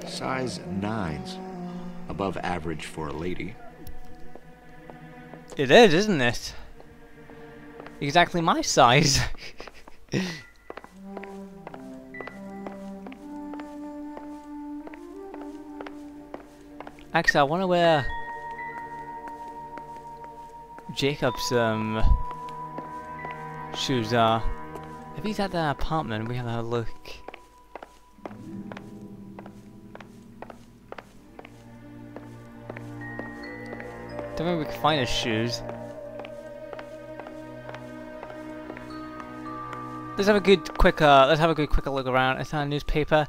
Size 9s. Above average for a lady. It is, isn't it? Exactly my size. Actually, I wonder where Jacob's shoes are. If he's at the apartment, we have a look. Don't think we can find his shoes. Let's have a good quick look around. It's on a newspaper.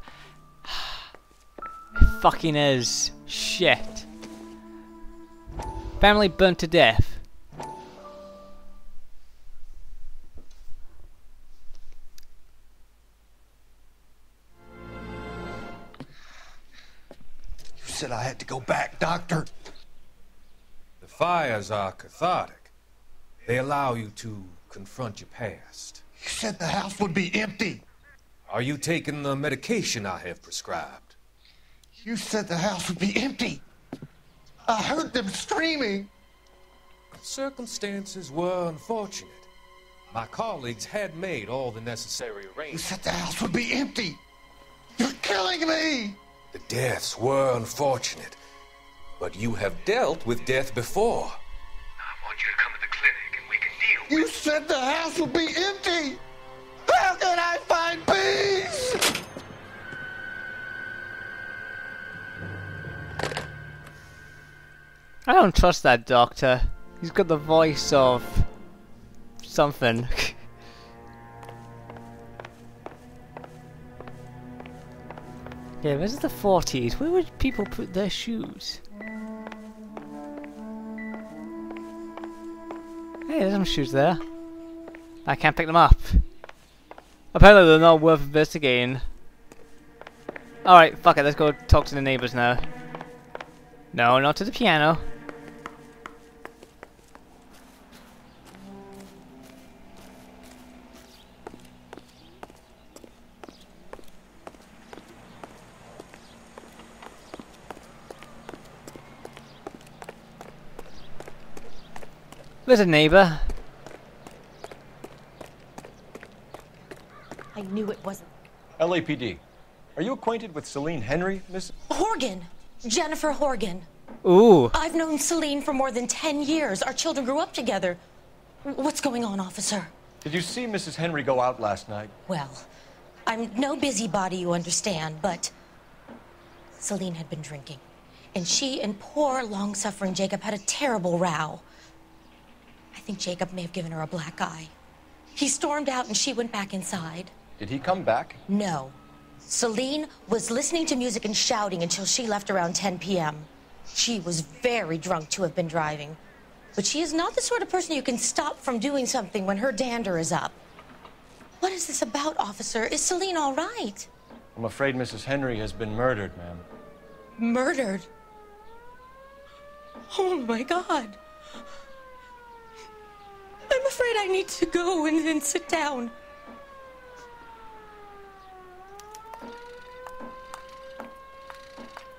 It fucking is. Shit. Family burnt to death. You said I had to go back, Doctor. The fires are cathartic. They allow you to confront your past. You said the house would be empty. Are you taking the medication I have prescribed? You said the house would be empty. I heard them screaming. Circumstances were unfortunate. My colleagues had made all the necessary You arrangements. said the house would be empty. You're killing me. The deaths were unfortunate, but you have dealt with death before. I want you to come to the clinic and we can deal You said the house would be empty. How can I find peace? I don't trust that doctor. He's got the voice of something. Yeah, this is the 40s. Where would people put their shoes? Hey, there's some shoes there. I can't pick them up. Apparently they're not worth investigating. Alright, fuck it, let's go talk to the neighbors now. No, not to the piano. There's a neighbor. I knew it wasn't. LAPD. Are you acquainted with Celine Henry, Miss? Horgan! Jennifer Horgan. Ooh. I've known Celine for more than 10 years. Our children grew up together. What's going on, officer? Did you see Mrs. Henry go out last night? Well, I'm no busybody, you understand, but Celine had been drinking. And she and poor, long-suffering Jacob had a terrible row. I think Jacob may have given her a black eye. He stormed out and she went back inside. Did he come back? No. Celine was listening to music and shouting until she left around 10 p.m. She was very drunk to have been driving. But she is not the sort of person you can stop from doing something when her dander is up. What is this about, officer? Is Celine all right? I'm afraid Mrs. Henry has been murdered, ma'am. Murdered? Oh, my God. I'm afraid I need to go and sit down.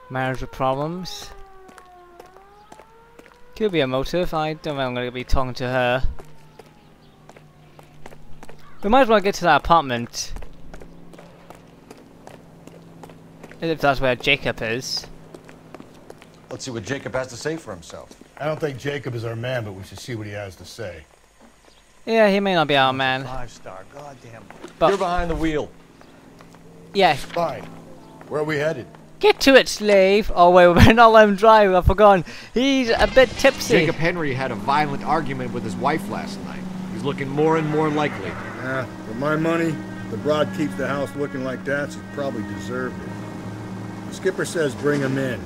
Marital problems. Could be a motive. I don't know. I'm going to be talking to her. We might as well get to that apartment. If that's where Jacob is. Let's see what Jacob has to say for himself. I don't think Jacob is our man, but we should see what he has to say. Yeah, he may not be our man. 5-star, goddamn. But You're behind the wheel. yeah. Fine. Where are we headed? Get to it, slave! Oh wait, we better not let him drive, I've forgotten. He's a bit tipsy. Jacob Henry had a violent argument with his wife last night. He's looking more and more likely. For my money, if the broad keeps the house looking like that, she probably deserved it. The skipper says bring him in.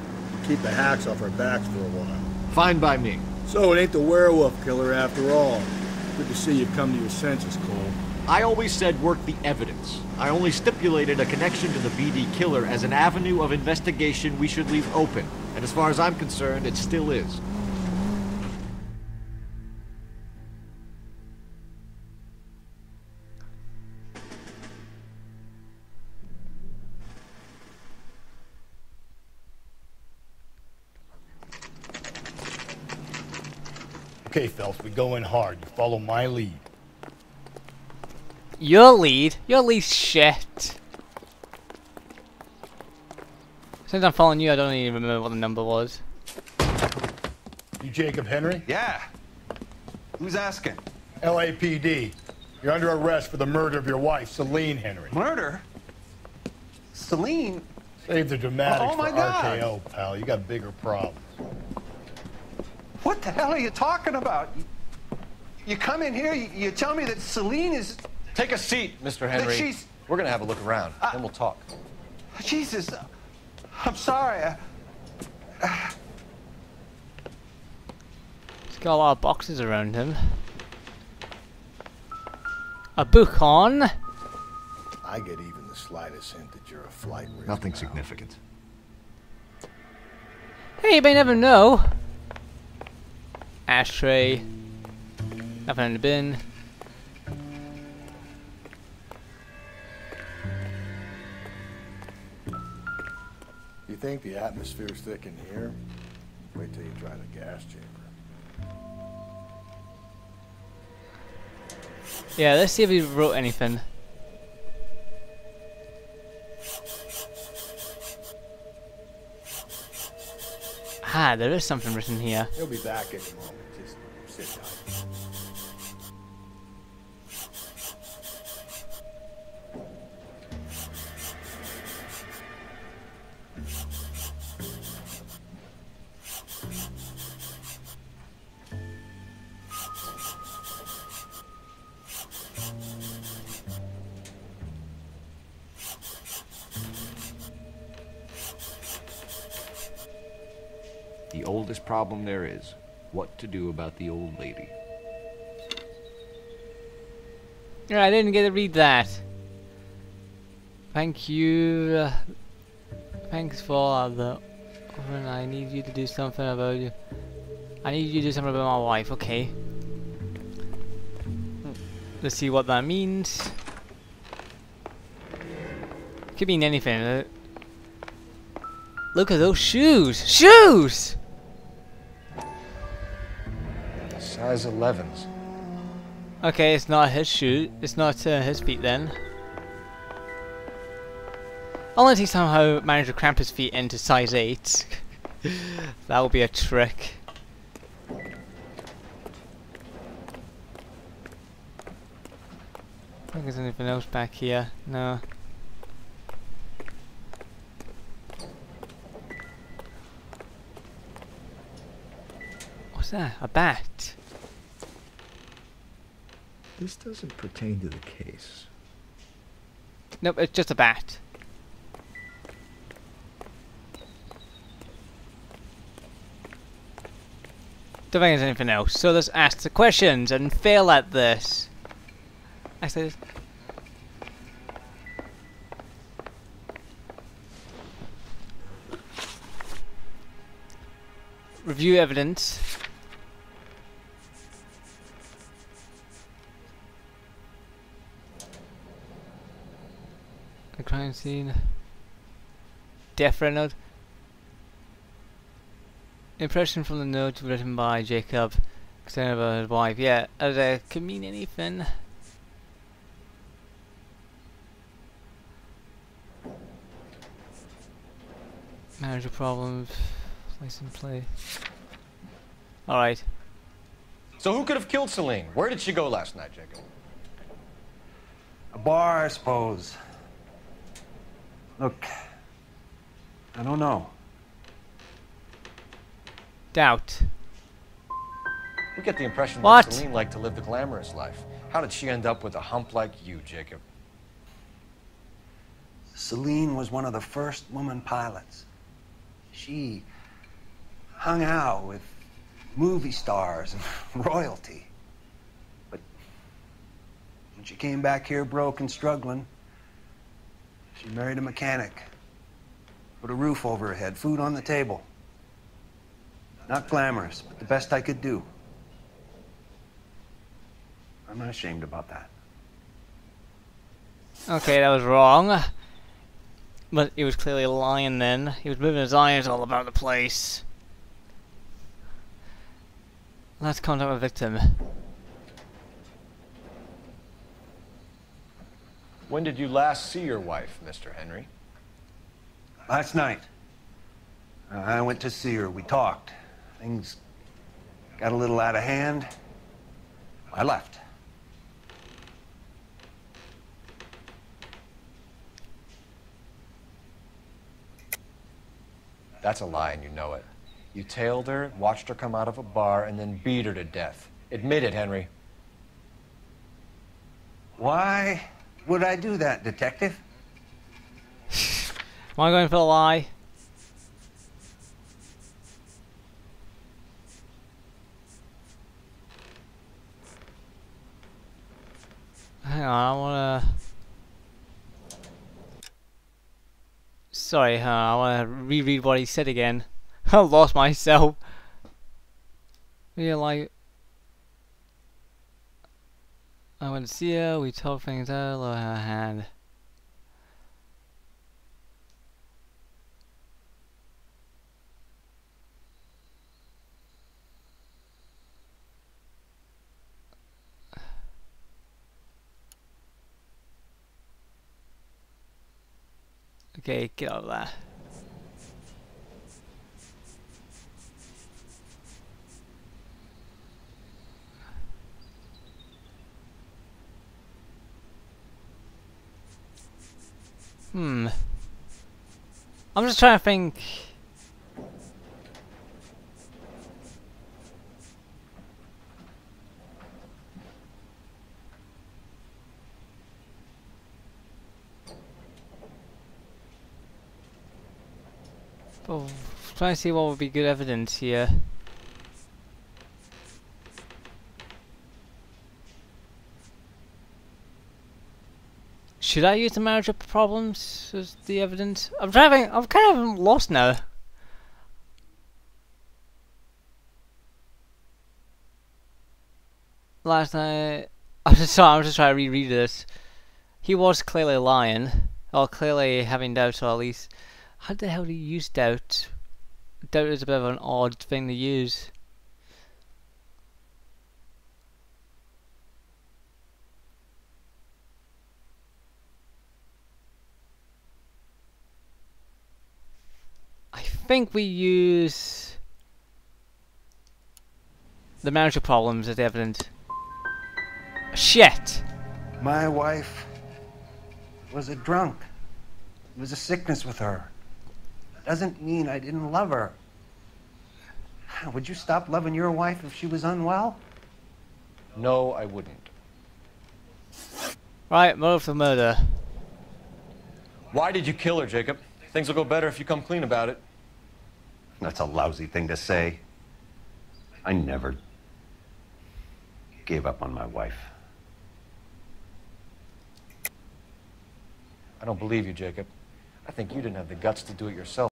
Keep the hacks off our backs for a while. Fine by me. So it ain't the werewolf killer after all. Good to see you come to your senses, Cole. I always said work the evidence. I only stipulated a connection to the BD killer as an avenue of investigation we should leave open. And as far as I'm concerned, it still is. Okay, Phelps, we go in hard. You follow my lead. Your lead? Your lead's shit. Since I'm following you, I don't even remember what the number was. You Jacob Henry? Yeah. Who's asking? LAPD. You're under arrest for the murder of your wife, Celine Henry. Murder? Celine? Save the dramatics Oh, my for God. RKO, pal. You got bigger problems. What the hell are you talking about? You come in here, you tell me that Celine is... Take a seat, Mr. Henry. she's- We're gonna have a look around, then we'll talk. Jesus, I'm sorry. He's got a lot of boxes around him. A book on. I get even the slightest hint that you're a flight risk. Nothing now. significant. Hey, you may never know. Ashtray. Nothing in the bin. You think the atmosphere's thick in here? Wait till you try the gas chamber. Yeah, let's see if he wrote anything. Ah, there is something written here. He'll be back in a moment. Just sit tight. The oldest problem there is, what to do about the old lady. Yeah, I didn't get to read that. Thank you. Thanks for the. I need you to do something about you. I need you to do something about my wife. Okay. Let's see what that means. Could mean anything. Look at those shoes. Shoes. Size 11s. Okay, it's not his shoe. It's not his feet then. Unless he somehow managed to cramp his feet into size 8. That would be a trick. I think there's anything else back here. No. What's that? A bat. This doesn't pertain to the case. Nope, it's just a bat. Don't think there's anything else. So let's ask the questions and fail at this. Actually, review evidence. The crime scene. Death note. Impression from the note written by Jacob concerned about his wife. Yeah, could mean anything. Manager problems. Place and play. Alright. So who could have killed Celine? Where did she go last night, Jacob? A bar, I suppose. Look, I don't know. Doubt. We get the impression What? that Celine liked to live the glamorous life. How did she end up with a hump like you, Jacob? Celine was one of the first woman pilots. She hung out with movie stars and royalty. But when she came back here broke and struggling, she married a mechanic. Put a roof over her head, food on the table. Not glamorous, but the best I could do. I'm not ashamed about that. Okay, that was wrong. But he was clearly lying then. He was moving his eyes all about the place. Let's contact the victim. When did you last see your wife, Mr. Henry? Last night. I went to see her. We talked. Things got a little out of hand. I left. That's a lie, and you know it. You tailed her, watched her come out of a bar, and then beat her to death. Admit it, Henry. Why would I do that, Detective? Am I going for a lie? Hang on, I wanna... Sorry, I wanna reread what he said again. I lost myself. Yeah, like... I went to see her, we talked things out, lower her hand. Okay, get out of there. I'm just trying to think. Oh, trying to see what would be good evidence here. Should I use the marriage problems as the evidence? I'm kind of lost now. Last night, I'm just trying to reread this. He was clearly lying, or clearly having doubts, or at least, how the hell do you use doubt? Doubt is a bit of an odd thing to use. I think we use the marital problems as evidence. Shit! My wife was a drunk. It was a sickness with her. Doesn't mean I didn't love her. Would you stop loving your wife if she was unwell? No, I wouldn't. Right, motive for murder. Why did you kill her, Jacob? Things will go better if you come clean about it. That's a lousy thing to say. I never gave up on my wife. I don't believe you, Jacob. I think you didn't have the guts to do it yourself.